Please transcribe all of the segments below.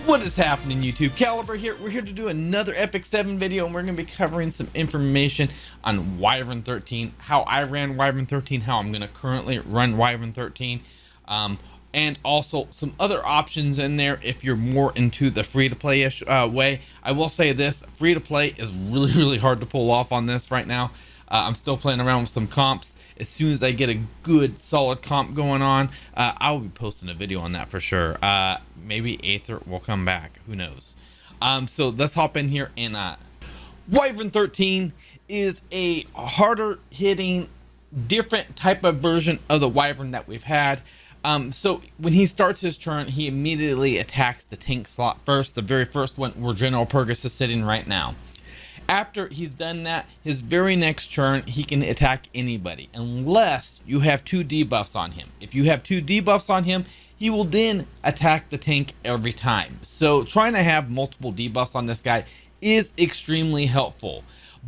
What is happening, YouTube? Caliber here. We're here to do another Epic 7 video, and we're going to be covering some information on Wyvern 13, how I ran Wyvern 13, how I'm going to currently run Wyvern 13, and also some other options in there if you're more into the free-to-play-ish way. I will say this, free-to-play is really hard to pull off on this right now. I'm still playing around with some comps. As soon as I get a good solid comp going on, I'll be posting a video on that for sure. Maybe Aether will come back, who knows. So let's hop in here. And Wyvern 13 is a harder hitting, different type of version of the Wyvern that we've had. So when he starts his turn, he immediately attacks the tank slot first, the very first one where General Purgus is sitting right now. After he's done that, his very next turn, he can attack anybody unless you have 2 debuffs on him. If you have 2 debuffs on him, he will then attack the tank every time. So trying to have multiple debuffs on this guy is extremely helpful,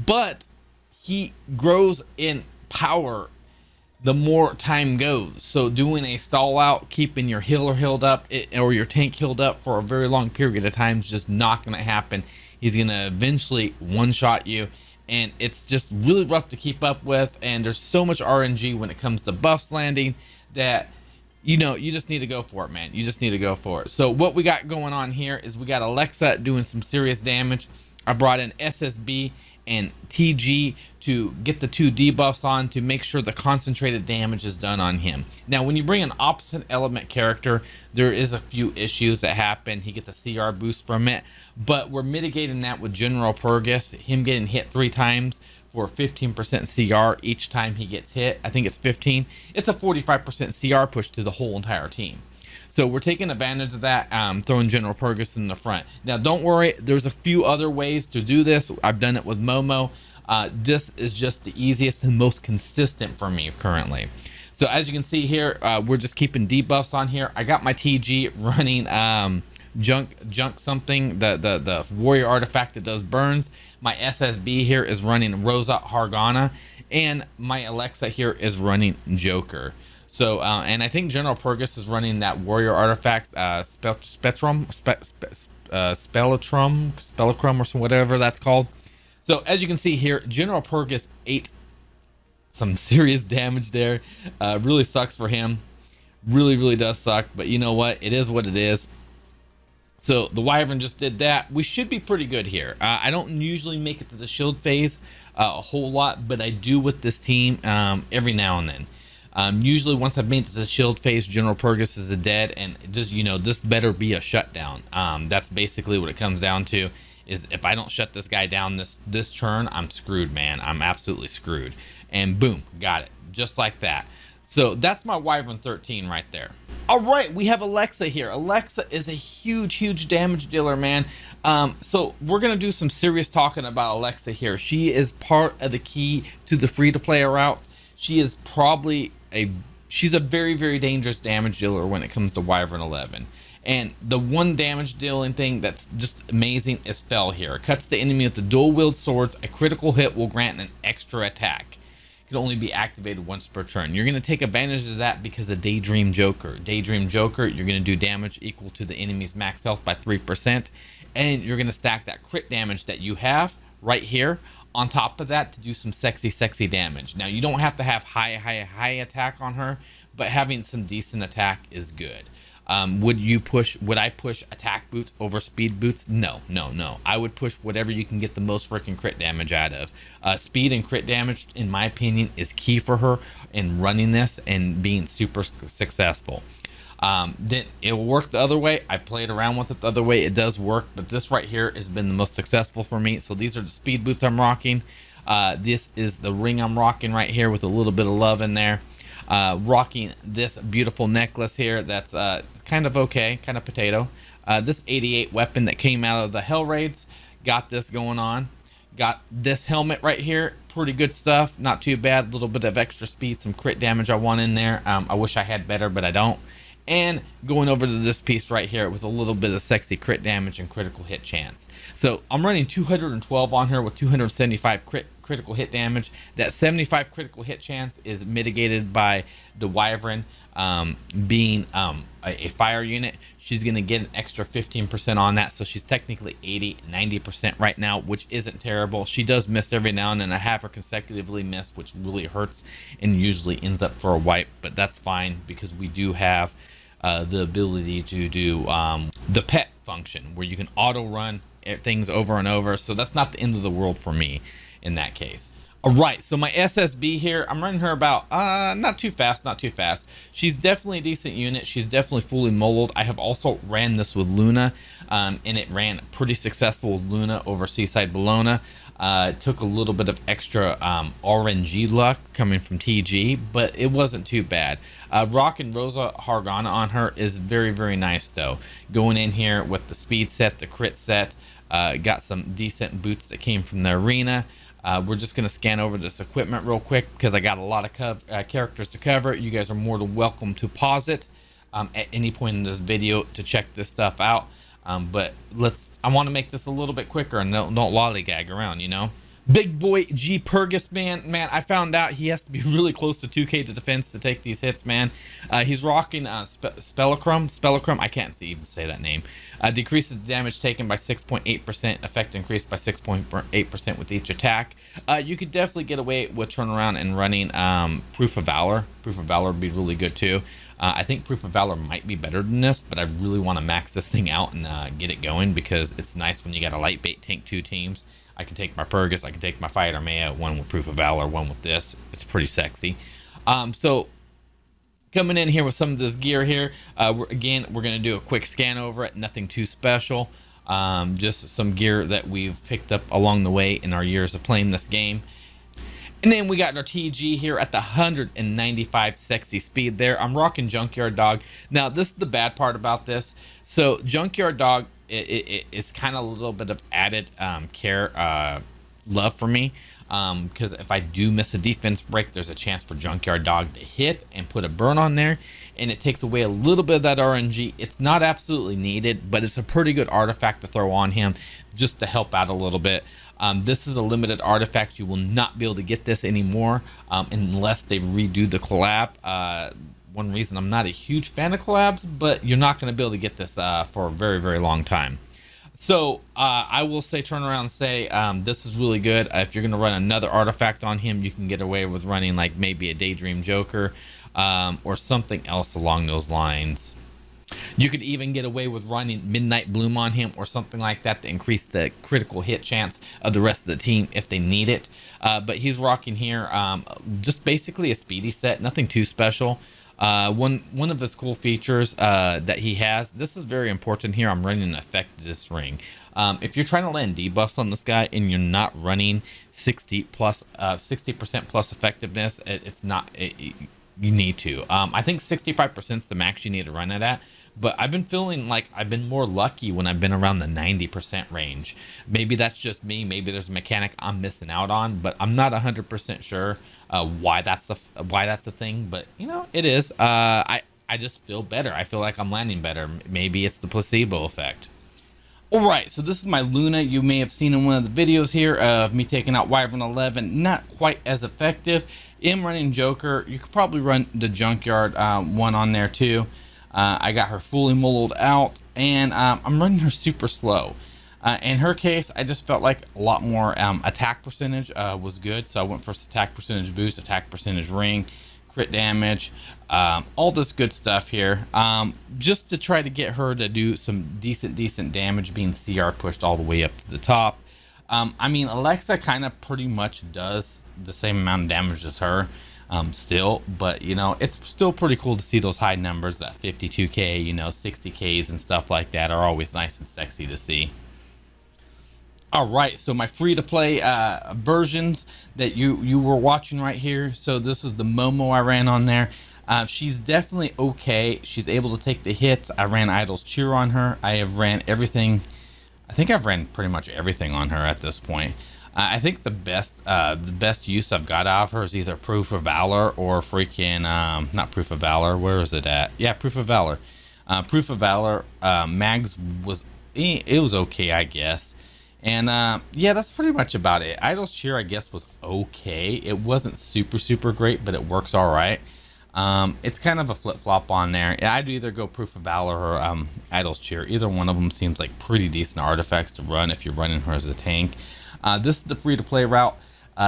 but he grows in power the more time goes. So doing a stall out, keeping your healer healed up or your tank healed up for a very long period of time is just not going to happen. He's going to eventually one-shot you, and it's just really rough to keep up with, and there's so much RNG when it comes to buffs landing that, you know, you just need to go for it, man. You just need to go for it. So what we got going on here is we got Alexa doing some serious damage. I brought in SSB and TG to get the 2 debuffs on to make sure the concentrated damage is done on him. Now, when you bring an opposite element character, there is a few issues that happen. He gets a CR boost from it, but we're mitigating that with General Purgus, him getting hit 3 times for 15% CR each time he gets hit. I think it's 15. It's a 45% CR push to the whole entire team. So we're taking advantage of that, throwing General Purgus in the front. Now, don't worry, there's a few other ways to do this. I've done it with Momo. This is just the easiest and most consistent for me currently. So as you can see here, we're just keeping debuffs on here. I got my TG running junk something, the warrior artifact that does burns. My SSB here is running Rosa Hargana, and my Alexa here is running Joker. So, and I think General Purgus is running that warrior artifact, Spectrum, Spellacrum, or some whatever that's called. So as you can see here, General Purgus ate some serious damage there. Really sucks for him. Really does suck, but you know what? It is what it is. So the Wyvern just did that. We should be pretty good here. I don't usually make it to the shield phase a whole lot, but I do with this team every now and then. Usually once I've made it to the shield phase, General Purgus is a dead, and just, you know, this better be a shutdown. That's basically what it comes down to, is if I don't shut this guy down this turn, I'm screwed, man. I'm absolutely screwed. And boom, got it. Just like that. So that's my Wyvern 13 right there. All right, we have Alexa here. Alexa is a huge damage dealer, man. So we're gonna do some serious talking about Alexa here. She is part of the key to the free-to-play route. She is probably she's a very dangerous damage dealer when it comes to Wyvern 11. And the one damage dealing thing that's just amazing is Fell here. It cuts the enemy with the dual wield swords. A critical hit will grant an extra attack. It can only be activated once per turn. You're going to take advantage of that because of Daydream Joker. Daydream Joker, you're going to do damage equal to the enemy's max health by 3%. And you're going to stack that crit damage that you have right here on top of that to do some sexy damage. Now, you don't have to have high attack on her, but having some decent attack is good. Would I push attack boots over speed boots? No. I would push whatever you can get the most freaking crit damage out of. Speed and crit damage, in my opinion, is key for her in running this and being super successful. Then it will work the other way. I played around with it the other way. It does work, but this right here has been the most successful for me. So these are the speed boots I'm rocking. This is the ring I'm rocking right here with a little bit of love in there. Rocking this beautiful necklace here that's kind of okay, kind of potato. This 88 weapon that came out of the Hell Raids, got this going on. Got this helmet right here, pretty good stuff, not too bad. A little bit of extra speed, some crit damage I want in there. I wish I had better, but I don't. And going over to this piece right here with a little bit of sexy crit damage and critical hit chance. So I'm running 212 on her with 275 crit critical hit damage. That 75 critical hit chance is mitigated by the Wyvern being a fire unit. She's going to get an extra 15% on that, so she's technically 80-90% right now, which isn't terrible. She does miss every now and then. I have her consecutively miss, which really hurts and usually ends up for a wipe, but that's fine because we do have the ability to do the pet function where you can auto run things over and over, so that's not the end of the world for me in that case. All right, so my SSB here, I'm running her about not too fast. She's definitely a decent unit. She's definitely fully molded. I have also ran this with Luna, and it ran pretty successful with Luna over Seaside Bologna. It took a little bit of extra RNG luck coming from TG, but it wasn't too bad. Rock and Rosa Hargana on her is very, very nice though. Going in here with the speed set, the crit set, got some decent boots that came from the arena. We're just going to scan over this equipment real quick because I got a lot of characters to cover. You guys are more than welcome to pause it at any point in this video to check this stuff out. But I want to make this a little bit quicker and don't lollygag around, you know. Big boy G Purgus, man, I found out he has to be really close to 2k to defense to take these hits, man. He's rocking Spellicrum, I can't even say that name. Decreases damage taken by 6.8%, effect increased by 6.8% with each attack. You could definitely get away with turnaround and running Proof of Valor. Proof of Valor would be really good too. I think Proof of Valor might be better than this, but I really want to max this thing out and get it going because it's nice when you got a light bait tank 2 teams. I can take my Purgus, I can take my Fighter Maya, one with Proof of Valor, one with this. It's pretty sexy. So coming in here with some of this gear here, we're going to do a quick scan over it. Nothing too special. Just some gear that we've picked up along the way in our years of playing this game. And then we got our TG here at the 195 sexy speed there. I'm rocking Junkyard Dog. Now, this is the bad part about this. So Junkyard Dog, it's kind of a little bit of added love for me. Because if I do miss a defense break, there's a chance for Junkyard Dog to hit and put a burn on there. And it takes away a little bit of that RNG. It's not absolutely needed, but it's a pretty good artifact to throw on him just to help out a little bit. This is a limited artifact. You will not be able to get this anymore unless they redo the collab. One reason I'm not a huge fan of collabs, but you're not going to be able to get this for a very, very long time. So I will say, turn around and say this is really good. If you're going to run another artifact on him, you can get away with running like maybe a Daydream Joker or something else along those lines. You could even get away with running Midnight Bloom on him or something like that to increase the critical hit chance of the rest of the team if they need it. But he's rocking here just basically a speedy set, nothing too special. One of his cool features that he has, this is very important here. I'm running an Effectiveness Ring. If you're trying to land debuffs on this guy and you're not running 60% plus effectiveness, it's not. You need to. I think 65% is the max you need to run it at. But I've been feeling like I've been more lucky when I've been around the 90% range. Maybe that's just me. Maybe there's a mechanic I'm missing out on, but I'm not 100% sure why that's the thing. But you know, it is. I just feel better. I feel like I'm landing better. Maybe it's the placebo effect. All right, so this is my Luna. You may have seen in one of the videos here of me taking out Wyvern 11. Not quite as effective. I'm running Joker. You could probably run the Junkyard one on there too. I got her fully molded out, and I'm running her super slow. In her case, I just felt like a lot more attack percentage was good, so I went for attack percentage boost, attack percentage ring, crit damage, all this good stuff here, just to try to get her to do some decent damage, being CR pushed all the way up to the top. I mean, Alexa kind of pretty much does the same amount of damage as her. Still, but you know, it's still pretty cool to see those high numbers. That 52k, you know, 60ks and stuff like that are always nice and sexy to see. All right, so my free-to-play versions that you were watching right here. So this is the Momo I ran on there. She's definitely okay. She's able to take the hits. I ran Idol's Cheer on her. I have ran everything. I think I've ran pretty much everything on her at this point. I think the best use I've got out of her is either Proof of Valor or freaking not Proof of Valor. Where is it at? Yeah, Proof of Valor. Proof of Valor. Mags was, it was okay, I guess. And yeah, that's pretty much about it. Idol's Cheer, I guess, was okay. It wasn't super great, but it works all right. It's kind of a flip-flop on there. I'd either go Proof of Valor or Idol's Cheer. Either one of them seems like pretty decent artifacts to run if you're running her as a tank. This is the free-to-play route.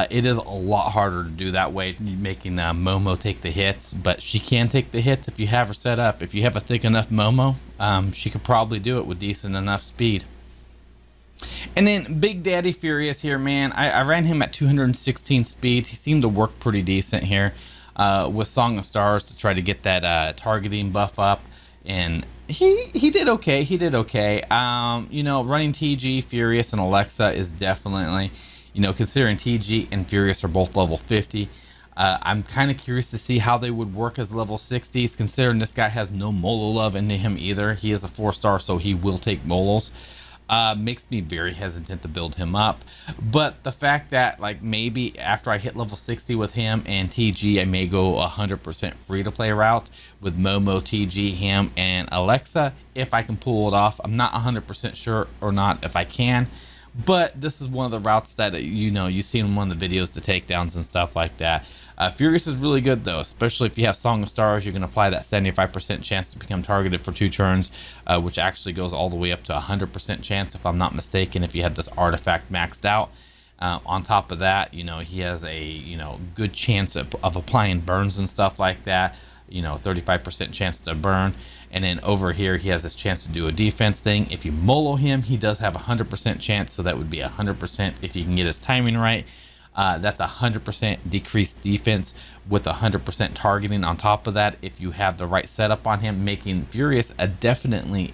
It is a lot harder to do that way, making Momo take the hits, but she can take the hits if you have her set up. If you have a thick enough Momo, she could probably do it with decent enough speed. And then Big Daddy Furious here, man. I ran him at 216 speed. He seemed to work pretty decent here with Song of Stars to try to get that targeting buff up. And he did okay. He did okay. You know, running TG, Furious, and Alexa is definitely, you know, considering TG and Furious are both level 50. I'm kind of curious to see how they would work as level 60s, considering this guy has no Molo love into him either. He is a 4-star, so he will take Molos. Makes me very hesitant to build him up. But the fact that, like, maybe after I hit level 60 with him and TG, I may go 100% free-to-play route with Momo, TG, him, and Alexa, if I can pull it off. I'm not 100% sure or not if I can. But this is one of the routes that, you know, you see in one of the videos, the takedowns and stuff like that. Furious is really good, though, especially if you have Song of Stars. You can apply that 75% chance to become targeted for 2 turns, which actually goes all the way up to 100% chance, if I'm not mistaken, if you had this artifact maxed out. On top of that, you know, he has a, you know, good chance of applying burns and stuff like that. You know, 35% chance to burn. And then over here, he has this chance to do a defense thing. If you Molo him, he does have a 100% chance, so that would be 100% if you can get his timing right. That's 100% decreased defense with 100% targeting on top of that if you have the right setup on him, making Furious a definitely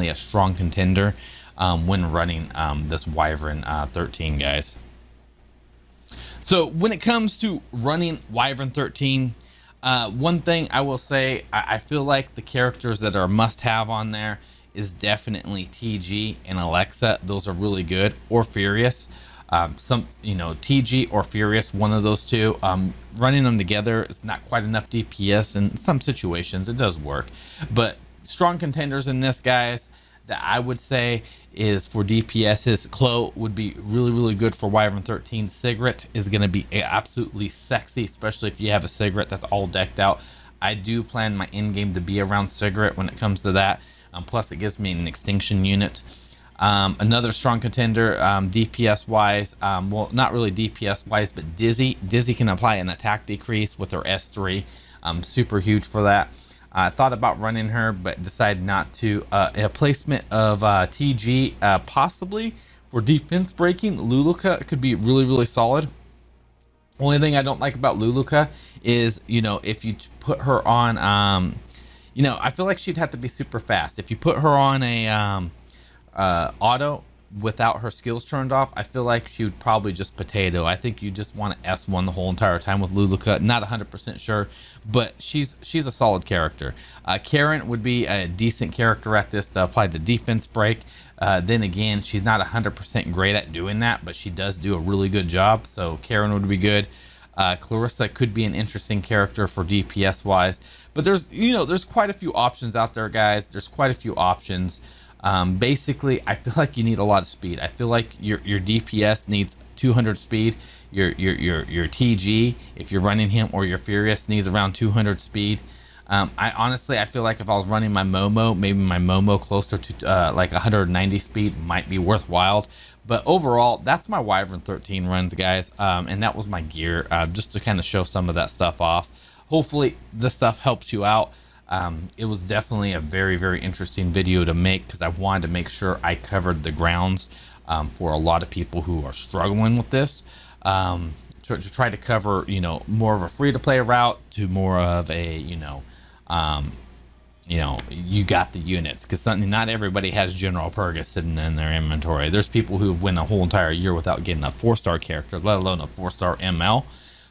a strong contender when running this Wyvern 13, guys. So when it comes to running Wyvern 13, one thing I will say, I feel like the characters that are must-have on there is definitely TG and Alexa. Those are really good, or Furious. Some, you know, TG or Furious, one of those two. Running them together is not quite enough DPS. In some situations, it does work. But strong contenders in this, guys, that I would say is for DPS's. Chloe would be really good for Wyvern 13. Cigarette is going to be absolutely sexy, especially if you have a Cigarette that's all decked out. I do plan my end game to be around Cigarette when it comes to that. Plus, it gives me an extinction unit. Another strong contender, DPS wise, well, not really DPS wise, but Dizzy. Dizzy can apply an attack decrease with her S3. Super huge for that. I thought about running her, but decided not to. A placement of TG, possibly for defense breaking. Luluka could be really solid. Only thing I don't like about Luluka is, you know, if you put her on, you know, I feel like she'd have to be super fast. If you put her on a auto without her skills turned off, I feel like she would probably just potato. I think you just want to S1 the whole entire time with Luluka. Not 100% sure, but she's a solid character. Karen would be a decent character at this to apply the defense break. Then again, she's not 100% great at doing that, but she does do a really good job, so Karen would be good. Clarissa could be an interesting character for DPS wise, but there's, you know, there's quite a few options out there, guys. There's quite a few options. Basically, I feel like you need a lot of speed. I feel like your DPS needs 200 speed. Your TG, if you're running him, or your Furious, needs around 200 speed. I feel like if I was running my Momo, maybe my Momo closer to like 190 speed might be worthwhile. But overall, that's my Wyvern 13 runs, guys. And that was my gear, just to kind of show some of that stuff off. Hopefully this stuff helps you out. It was definitely a very interesting video to make, because I wanted to make sure I covered the grounds for a lot of people who are struggling with this, to try to cover, you know, more of a free-to-play route to more of a, you know, you got the units, because not everybody has General Purgus sitting in their inventory. There's people who went a whole entire year without getting a 4-star character, let alone a 4-star ML.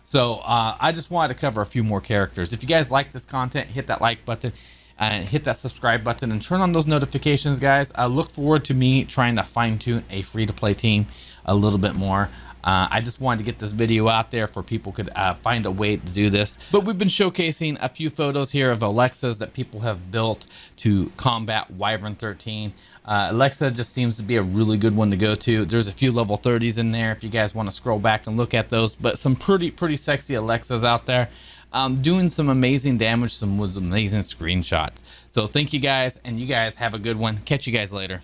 So I just wanted to cover a few more characters. If you guys like this content, hit that like button and hit that subscribe button and turn on those notifications, guys. I look forward to me trying to fine-tune a free-to-play team a little bit more. I just wanted to get this video out there for people could find a way to do this. But we've been showcasing a few photos here of Alexas that people have built to combat Wyvern 13. Alexa just seems to be a really good one to go to. There's a few level 30s in there if you guys want to scroll back and look at those, but some pretty sexy Alexas out there doing some amazing damage, some amazing screenshots. So thank you guys, and you guys have a good one. Catch you guys later.